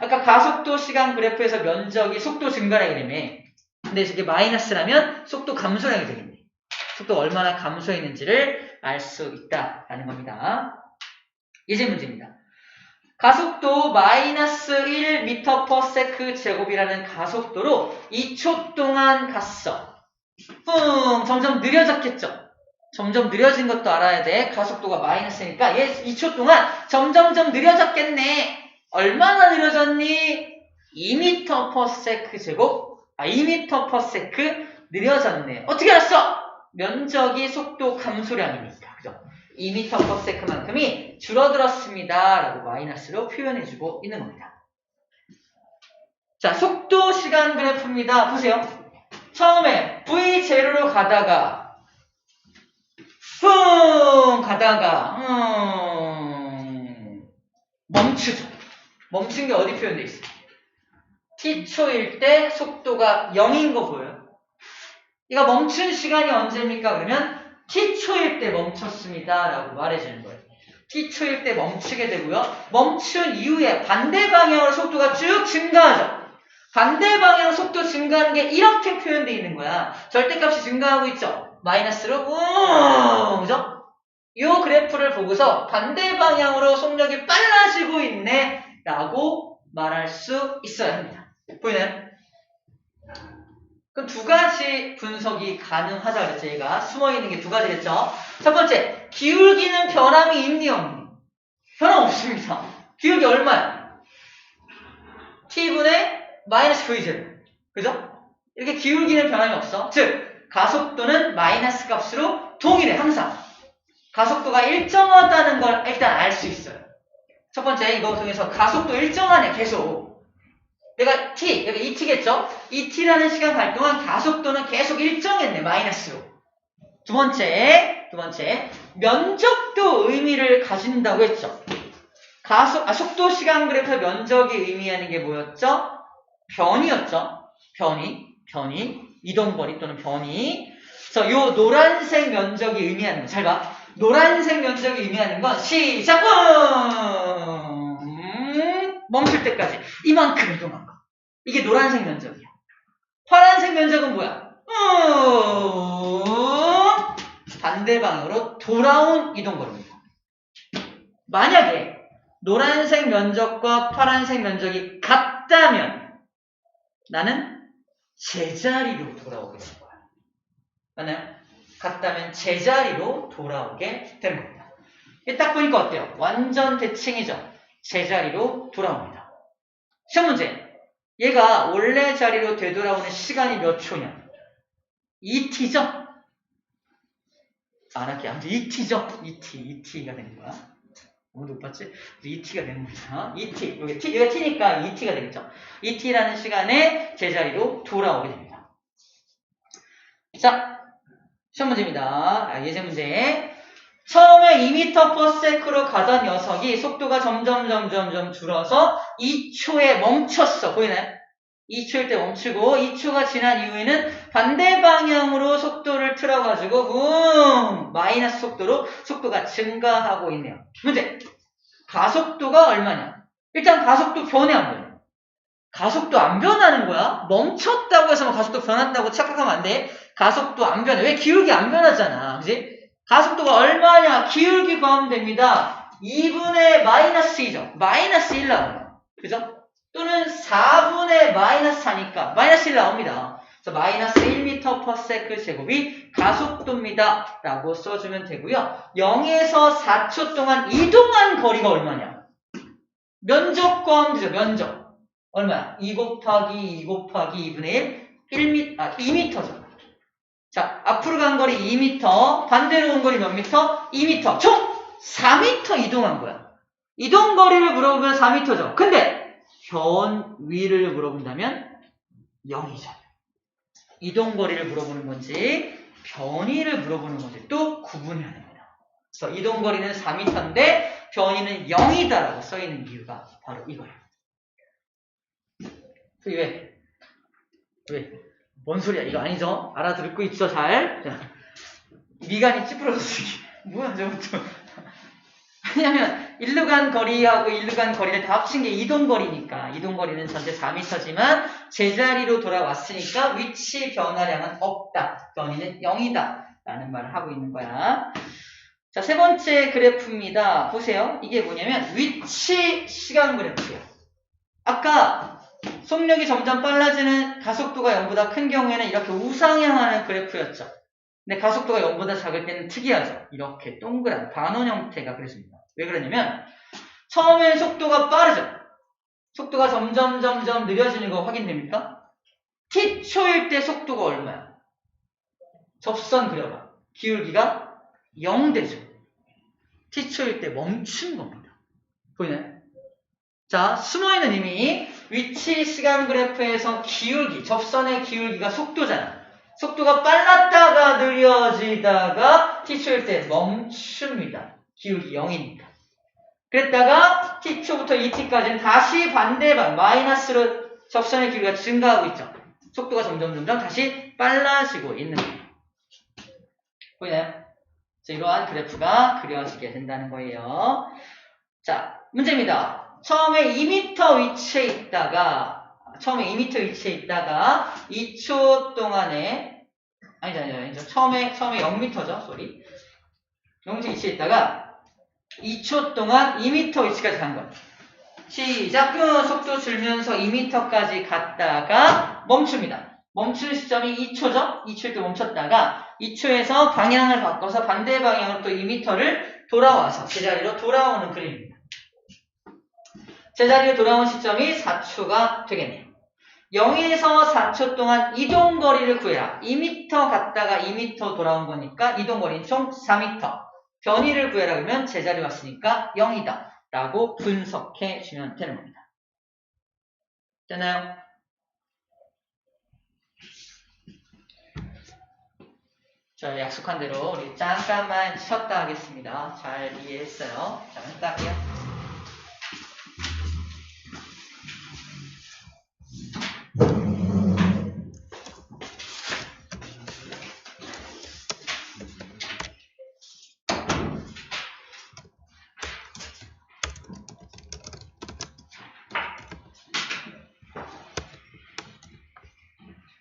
아까 가속도 시간 그래프에서 면적이 속도 증가라기 때문에 근데 이게 마이너스라면 속도 감소라게 되겠네. 속도가 얼마나 감소했는지를 알 수 있다라는 겁니다. 예제 문제입니다. 가속도 마이너스 1m/s 제곱이라는 가속도로 2초 동안 갔어. 점점 느려졌겠죠? 점점 느려진 것도 알아야 돼. 가속도가 마이너스니까 얘 2초 동안 점점점 느려졌겠네. 얼마나 느려졌니? 2m/s 제곱? 2m/s 느려졌네. 어떻게 알았어? 면적이 속도 감소량이니까. 그죠? 2m/s만큼이 줄어들었습니다. 라고 마이너스로 표현해주고 있는 겁니다. 자, 속도 시간 그래프입니다. 보세요. 처음에 V0로 가다가 멈추죠. 멈춘 게 어디 표현되어 있어요? t초일 때 속도가 0인 거 보여요? 이거 멈춘 시간이 언제입니까? 그러면 t초일 때 멈췄습니다. 라고 말해주는 거예요. t초일 때 멈추게 되고요. 멈춘 이후에 반대 방향으로 속도가 쭉 증가하죠. 반대 방향으로 속도 증가하는 게 이렇게 표현되어 있는 거야. 절대값이 증가하고 있죠. 마이너스로 그죠? 이 그래프를 보고서 반대 방향으로 속력이 빨라지고 있네 라고 말할 수 있어야 합니다. 보이나요? 그럼 두 가지 분석이 가능하다 그랬죠. 얘가 숨어있는 게 두 가지겠죠. 첫 번째, 기울기는 변함이 있니 없니? 변함 없습니다. 기울기 얼마야? t분의 마이너스 v0. 그죠? 이렇게 기울기는 변함이 없어. 즉 가속도는 마이너스 값으로 동일해. 항상 가속도가 일정하다는 걸 일단 알 수 있어요. 첫 번째 이거 통해서 가속도 일정하네. 계속 내가 t, 여기 2t겠죠? 2t라는 시간 갈 동안 가속도는 계속 일정했네. 마이너스로. 두 번째 면적도 의미를 가진다고 했죠. 속도 시간 그래프 면적이 의미하는 게 뭐였죠? 변이였죠. 변이, 이동거리 또는 변이. 그래서 요 노란색 면적이 의미하는 거. 잘 봐. 노란색 면적이 의미하는 건 시작! 멈출 때까지 이만큼 이동한 거. 이게 노란색 면적이야. 파란색 면적은 뭐야? 반대 방향으로 돌아온 이동거리입니다. 만약에 노란색 면적과 파란색 면적이 같다면 나는 제자리로 돌아오게 될 거야. 맞나요? 같다면 제자리로 돌아오게 되는 겁니다. 딱 보니까 어때요? 완전 대칭이죠? 제자리로 돌아옵니다. 시험 문제. 얘가 원래 자리로 되돌아오는 시간이 몇 초냐? 2t죠? 안 할게. 아무튼 2t죠? 2t가 되는 거야. 아무도 못 봤지? 2t가 되는 거야. 2t. 여기가 t니까 2t가 되겠죠? 2t라는 시간에 제자리로 돌아오게 됩니다. 자, 시험 문제입니다. 예제 문제. 처음에 2m/s로 가던 녀석이 속도가 점점 줄어서 2초에 멈췄어. 보이나요? 2초일 때 멈추고 2초가 지난 이후에는 반대 방향으로 속도를 틀어가지고 마이너스 속도로 속도가 증가하고 있네요. 문제. 가속도가 얼마냐? 일단 가속도 변해 안 변해? 가속도 안 변하는 거야? 멈췄다고 해서 가속도 변한다고 착각하면 안 돼. 가속도 안 변해. 왜? 기울기 안 변하잖아. 그지? 가속도가 얼마냐? 기울기 구하면 됩니다. 2분의 마이너스 2죠. 마이너스 1 나와요. 그죠? 또는 4분의 마이너스 4니까 마이너스 1 나옵니다. 그래서 마이너스 1m/s 제곱이 가속도입니다. 라고 써주면 되고요. 0에서 4초 동안 이동한 거리가 얼마냐? 면적 구하면 되죠. 면적. 얼마야? 2 곱하기 2 곱하기 2분의 1, 2m죠. 자, 앞으로 간 거리 2m, 반대로 온 거리 몇 미터? 2m. 총 4m 이동한 거야. 이동 거리를 물어보면 4m죠. 근데 변위를 물어본다면 0이죠. 이동 거리를 물어보는 건지 변위를 물어보는 건지 또 구분해야 됩니다. 그래서 이동 거리는 4m인데 변위는 0이다라고 써 있는 이유가 바로 이거예요. 왜? 뭔 소리야? 이거 아니죠? 알아듣고 있죠? 잘? 자, 미간이 찌푸러졌어. 뭐야, 저것도. 왜냐면 일로 간 거리하고 일로 간 거리를 다 합친 게 이동거리니까. 이동거리는 전체 4m지만 제자리로 돌아왔으니까 위치 변화량은 없다. 변이는 0이다. 라는 말을 하고 있는 거야. 자, 세 번째 그래프입니다. 보세요. 이게 뭐냐면 위치 시간 그래프예요. 아까 속력이 점점 빨라지는 가속도가 0보다 큰 경우에는 이렇게 우상향하는 그래프였죠. 근데 가속도가 0보다 작을 때는 특이하죠. 이렇게 동그란 반원 형태가 그랬습니다. 왜 그러냐면 처음엔 속도가 빠르죠. 속도가 점점 느려지는 거 확인됩니까? t초일 때 속도가 얼마야? 접선 그려봐. 기울기가 0되죠. t초일 때 멈춘 겁니다. 보이나요? 자, 숨어있는 의미 위치 시간 그래프에서 기울기, 접선의 기울기가 속도잖아. 속도가 빨랐다가 느려지다가 t초일 때 멈춥니다. 기울기 0이니까. 그랬다가 t초부터 2t까지는 다시 반대방 마이너스로 접선의 기울기가 증가하고 있죠. 속도가 점점 다시 빨라지고 있는 거예요. 보이나요? 자, 이러한 그래프가 그려지게 된다는 거예요. 자, 문제입니다. 처음에 2m 위치에 있다가 2초 동안에 아니죠. 처음에 0m죠. 쏘리. 0m 위치에 있다가 2초 동안 2m 위치까지 간 거예요. 시작. 속도 줄면서 2m까지 갔다가 멈춥니다. 멈추는 시점이 2초죠? 2초일 때 멈췄다가 2초에서 방향을 바꿔서 반대 방향으로 또 2m를 돌아와서 제자리로 돌아오는 그림입니다. 제자리로 돌아온 시점이 4초가 되겠네요. 0에서 4초 동안 이동거리를 구해라. 2m 갔다가 2m 돌아온 거니까 이동거리는 총 4m. 변이를 구해라 그러면 제자리 왔으니까 0이다. 라고 분석해 주면 되는 겁니다. 됐나요? 자, 약속한 대로 우리 잠깐만 쉬었다 하겠습니다. 잘 이해했어요? 자, 쉬었다 할게요.